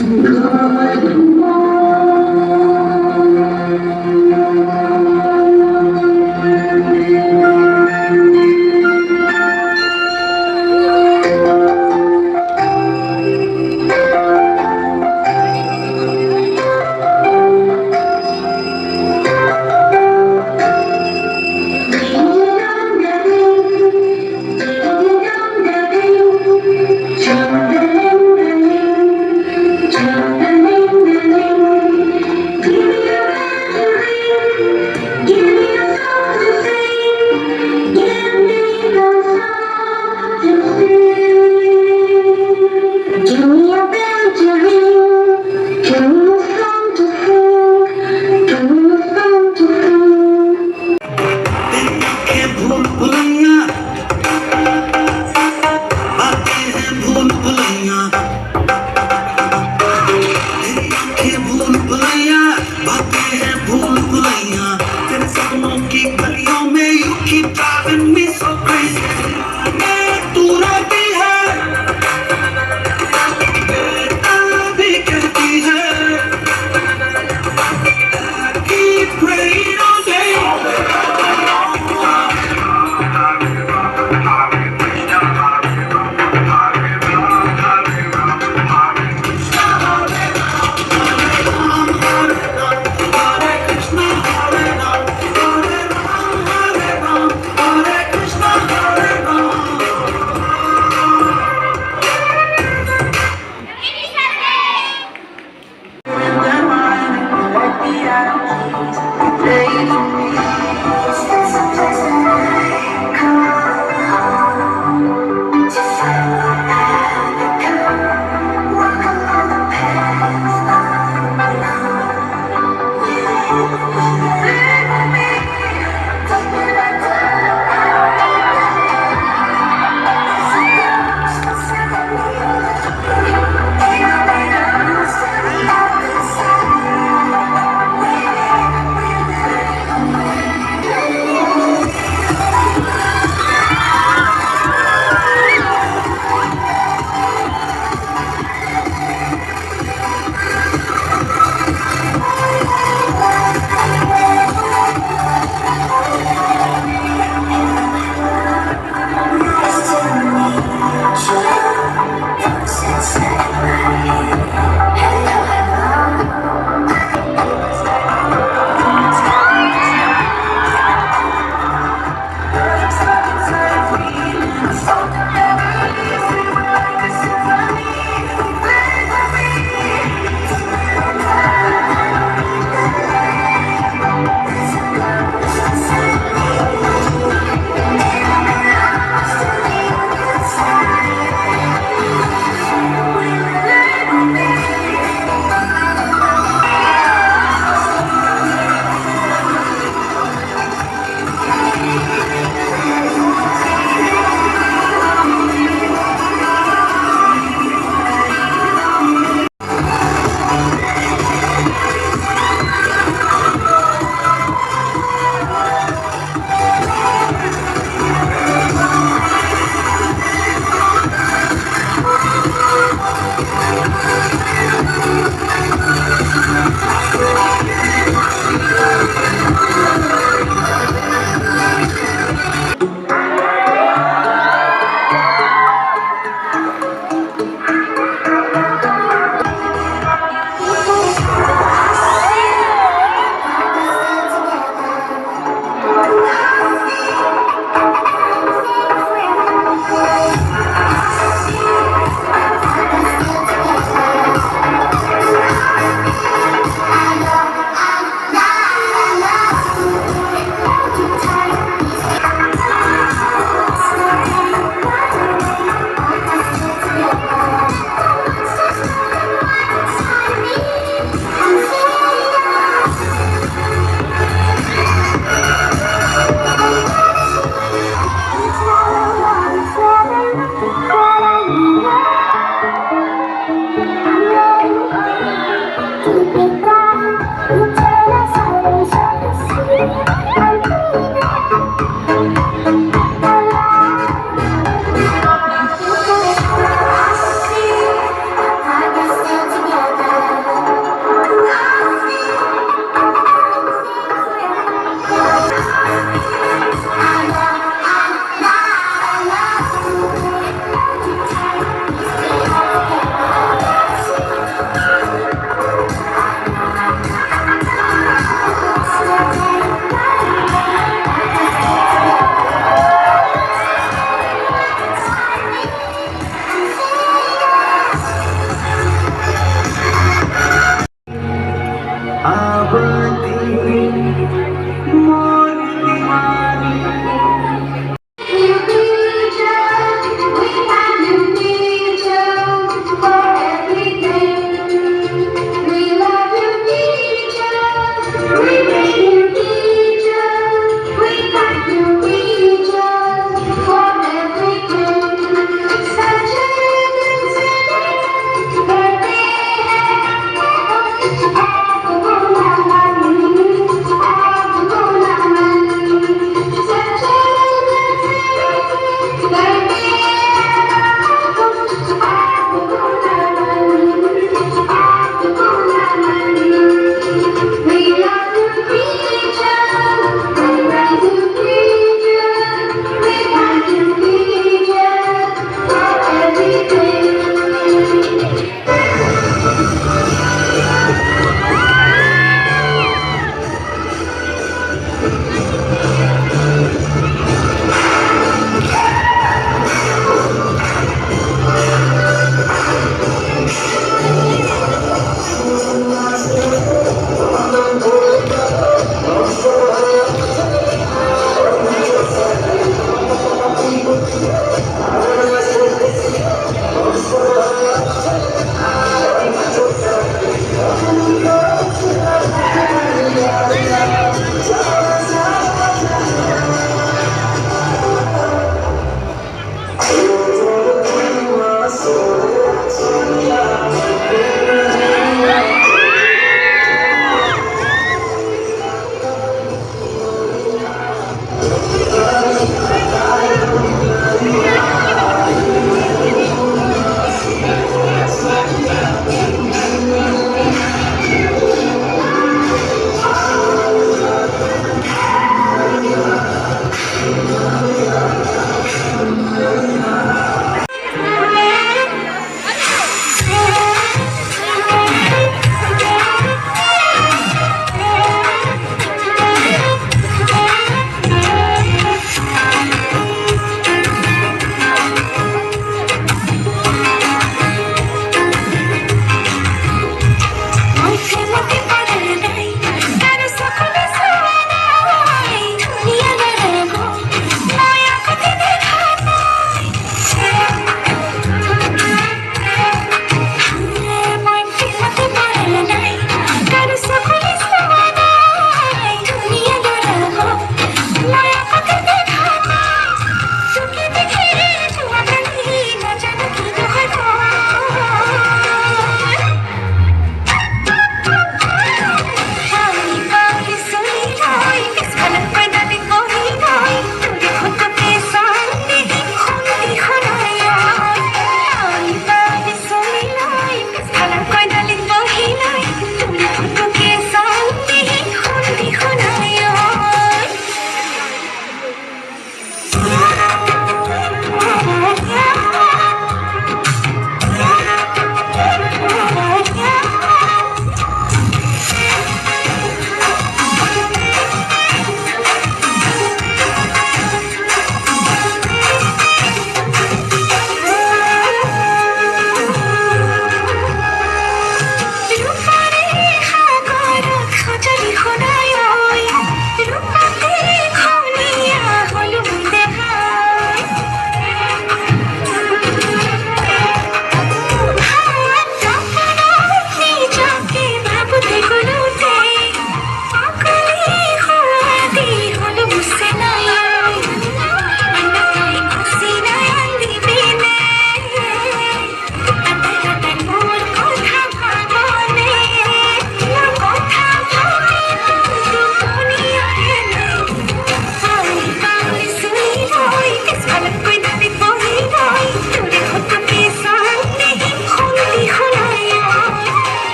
Chum,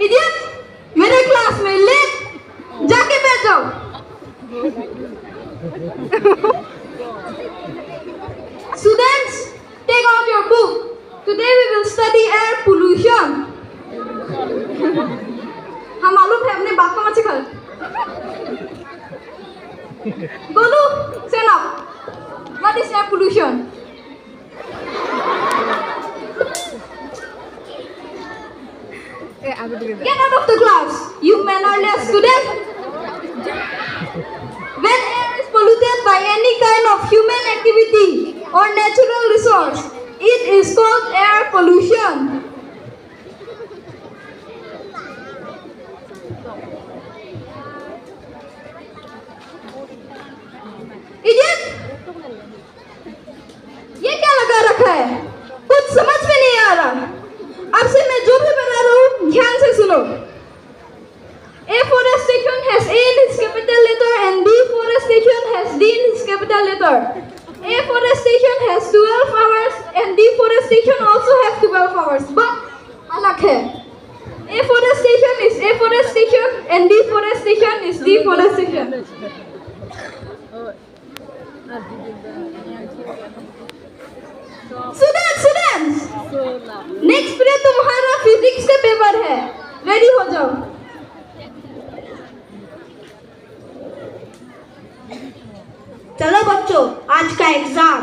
idiot मेरे class में late जाके बैठ जाओ Students, take out your book. Today we will study air pollution. हाँ मालूम है अपने बाप को मत सिखा Golu, stand up. What is air pollution? Get out of the class, you mannerless student. When air is polluted by any kind of human activity or natural resource, it is called air pollution. Idiot! ये क्या लगा रखा है? कुछ समझ में नहीं आ रहा। अब से मैं जो भी बता रहा हूँ ध्यान से सुनो। Afforestation has A in its capital letter and deforestation has D in its capital letter. Afforestation has 12 hours and deforestation also has 12 hours. But अलग है। Afforestation is afforestation and deforestation is deforestation. Students, next period तुम्हारा physics का paper है, ready हो जाओ। चलो बच्चों, आज का एग्जाम।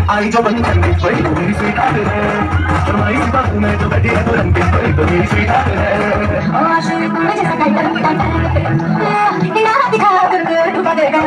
आई जो बनी वही तो मेरी स्वीट है फरमाई सी बात में जो बैठी है तो रंग के वही तो मेरी स्वीट है ओ आशिक तुम्हें जैसा कहता है ना दिखा कर डूबा देगा